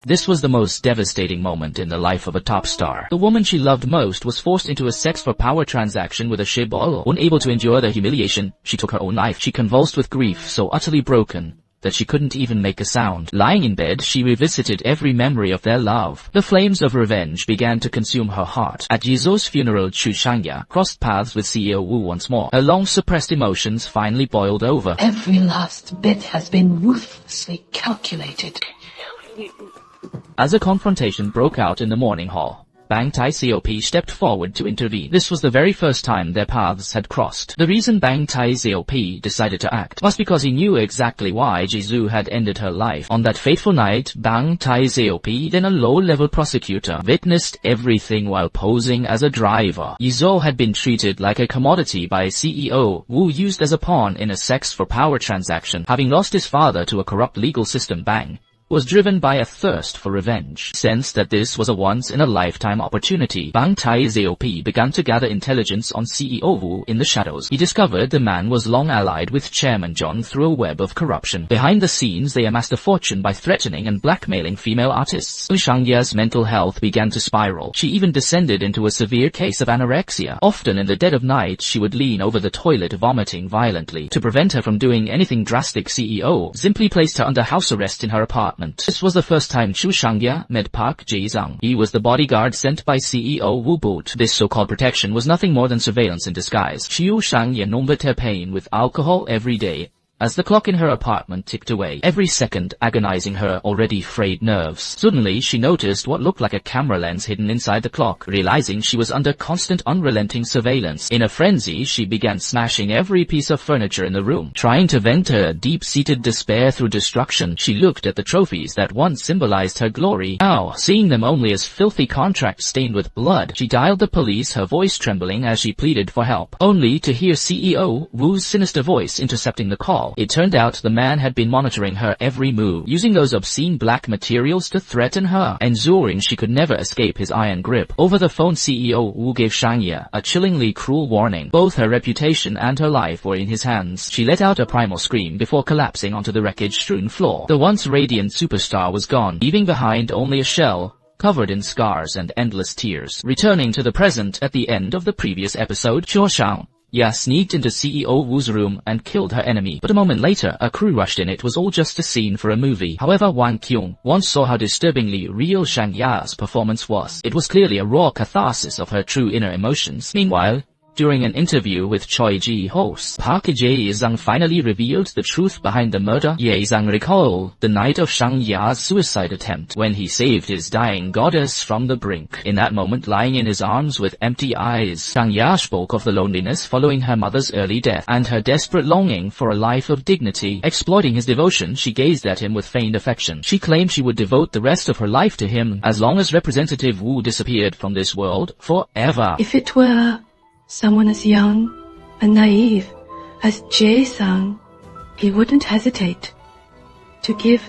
This was the most devastating moment in the life of a top star. The woman she loved most was forced into a sex-for-power transaction with a shibboleth. Unable to endure the humiliation, she took her own life. She convulsed with grief, so utterly broken that she couldn't even make a sound. Lying in bed, she revisited every memory of their love. The flames of revenge began to consume her heart. At Jisoo's funeral, Chu Shangya crossed paths with CEO Wu once more. Her long-suppressed emotions finally boiled over. Every last bit has been ruthlessly calculated. As a confrontation broke out in the morning hall, Bang Tai-cop stepped forward to intervene. This was the very first time their paths had crossed. The reason Bang Tai-cop decided to act was because he knew exactly why Jisoo had ended her life. On that fateful night, Bang Tai-cop, then a low-level prosecutor, witnessed everything while posing as a driver. Jisoo had been treated like a commodity by CEO Wu, used as a pawn in a sex-for-power transaction. Having lost his father to a corrupt legal system, Bang was driven by a thirst for revenge. Sensed that this was a once-in-a-lifetime opportunity, Bang Tai-cop began to gather intelligence on CEO Wu in the shadows. He discovered the man was long allied with Chairman John through a web of corruption. Behind the scenes, they amassed a fortune by threatening and blackmailing female artists. Shangya's mental health began to spiral. She even descended into a severe case of anorexia. Often in the dead of night, she would lean over the toilet vomiting violently. To prevent her from doing anything drastic, CEO simply placed her under house arrest in her apartment. This was the first time Chu Shangya met Park Jae-sang. He was the bodyguard sent by CEO Wu Boot. This so-called protection was nothing more than surveillance in disguise. Chu Shangya numbed her pain with alcohol every day, as the clock in her apartment ticked away, every second agonizing her already frayed nerves. Suddenly, she noticed what looked like a camera lens hidden inside the clock. Realizing she was under constant, unrelenting surveillance, in a frenzy, she began smashing every piece of furniture in the room, trying to vent her deep-seated despair through destruction. She looked at the trophies that once symbolized her glory, now seeing them only as filthy contracts stained with blood. She dialed the police, her voice trembling as she pleaded for help, only to hear CEO Wu's sinister voice intercepting the call. It turned out the man had been monitoring her every move, using those obscene black materials to threaten her, ensuring she could never escape his iron grip. Over the phone, CEO Wu gave Shangya a chillingly cruel warning. Both her reputation and her life were in his hands. She let out a primal scream before collapsing onto the wreckage-strewn floor. The once radiant superstar was gone, leaving behind only a shell covered in scars and endless tears. Returning to the present at the end of the previous episode, Shang sneaked into CEO Wu's room and killed her enemy, but a moment later, a crew rushed in. It was all just a scene for a movie. However, Wang Kyung once saw how disturbingly real Shangya's performance was. It was clearly a raw catharsis of her true inner emotions. Meanwhile, during an interview with Choi Ji-ho's, Park Jae-sang finally revealed the truth behind the murder. Jae-sang recalled the night of Shangya's suicide attempt, when he saved his dying goddess from the brink. In that moment, lying in his arms with empty eyes, Shangya spoke of the loneliness following her mother's early death, and her desperate longing for a life of dignity. Exploiting his devotion, she gazed at him with feigned affection. She claimed she would devote the rest of her life to him, as long as Representative Wu disappeared from this world forever. If it were someone as young and naive as Jae-sang, he wouldn't hesitate to give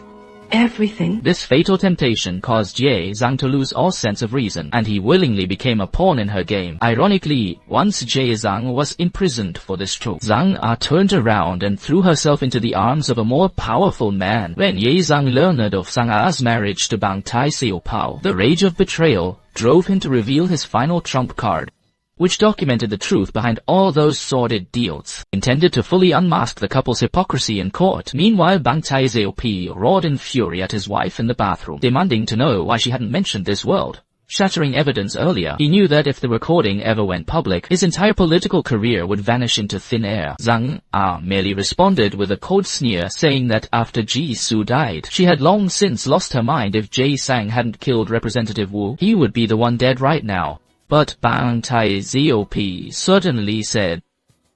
everything. This fatal temptation caused Jae-sang to lose all sense of reason, and he willingly became a pawn in her game. Ironically, once Jae-sang was imprisoned for this trope, Sang turned around and threw herself into the arms of a more powerful man. When Jae-sang learned of Sang-a's marriage to Bang Tai-cop, the rage of betrayal drove him to reveal his final trump card, which documented the truth behind all those sordid deals, intended to fully unmask the couple's hypocrisy in court. Meanwhile, Bang Tai-cop roared in fury at his wife in the bathroom, demanding to know why she hadn't mentioned this world shattering evidence earlier. He knew that if the recording ever went public, his entire political career would vanish into thin air. Sang merely responded with a cold sneer, saying that after Jisoo died, she had long since lost her mind. If Jae-sang hadn't killed Representative Wu, he would be the one dead right now. But Bang Tai-cop certainly said,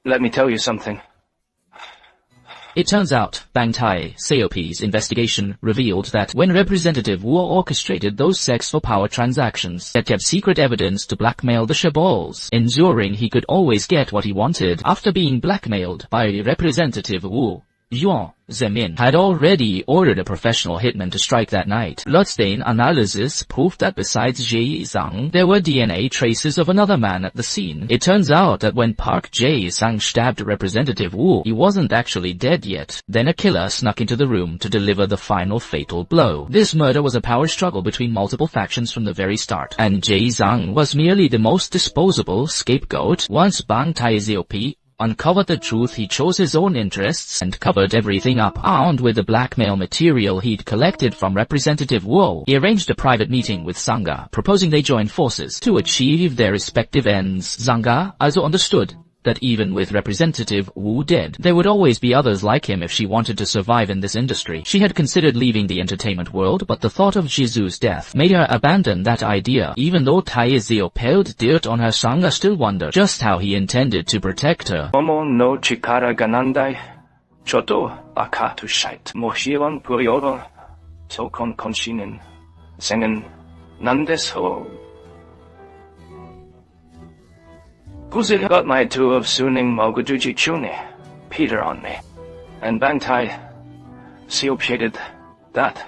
"Let me tell you something." It turns out, Bang Tai-cop's investigation revealed that when Representative Wu orchestrated those sex-for-power transactions, that kept secret evidence to blackmail the chaebols, ensuring he could always get what he wanted. After being blackmailed by Representative Wu, Yuan Zemin had already ordered a professional hitman to strike that night. Bloodstain analysis proved that besides Jae-sang, there were DNA traces of another man at the scene. It turns out that when Park Jae-sang stabbed Representative Woo, he wasn't actually dead yet. Then a killer snuck into the room to deliver the final fatal blow. This murder was a power struggle between multiple factions from the very start, and Jae-sang was merely the most disposable scapegoat. Once Bang Tae-seop uncovered the truth, he chose his own interests and covered everything up. Armed with the blackmail material he'd collected from Representative Woo, he arranged a private meeting with Sangha, proposing they join forces to achieve their respective ends. Sangha also understood that even with Representative Woo dead, there would always be others like him if she wanted to survive in this industry. She had considered leaving the entertainment world, but the thought of Jisu's death made her abandon that idea. Even though Tae-seop piled dirt on her, Sangha still wondered just how he intended to protect her. Momo no chikara ga nandai, choto akatu shite. Mohiwan puryodo, sokon konshinin, sengen nandeso. Guzil got my two of Suning Moguduji Chune, Peter on me, and Bantai Seop that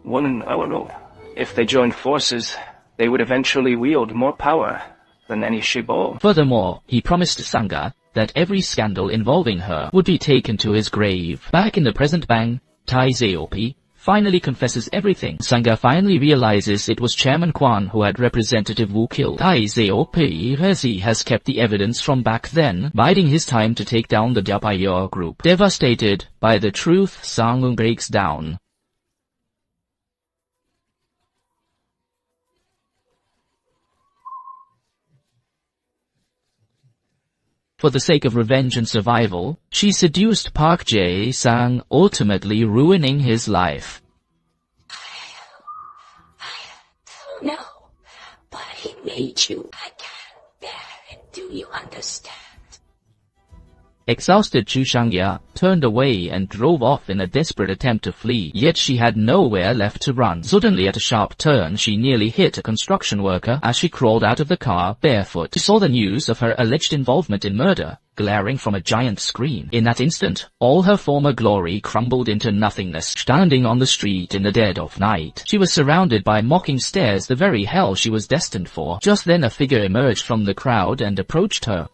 one in our road. If they joined forces, they would eventually wield more power than any Shibo. Furthermore, he promised Sangha that every scandal involving her would be taken to his grave. Back in the present, Bang Tae-seop finally confesses everything. Sangha finally realizes it was Chairman Kwan who had Representative Woo killed. Tae-seop has kept the evidence from back then, biding his time to take down the Dapayor group. Devastated by the truth, Sang breaks down. For the sake of revenge and survival, she seduced Park Jae-sang, ultimately ruining his life. I don't know, but he made you. I can't bear it. Do you understand? Exhausted, Chu Shangya turned away and drove off in a desperate attempt to flee, yet she had nowhere left to run. Suddenly, at a sharp turn, she nearly hit a construction worker as she crawled out of the car barefoot. She saw the news of her alleged involvement in murder glaring from a giant screen. In that instant, all her former glory crumbled into nothingness. Standing on the street in the dead of night, she was surrounded by mocking stares, the very hell she was destined for. Just then a figure emerged from the crowd and approached her.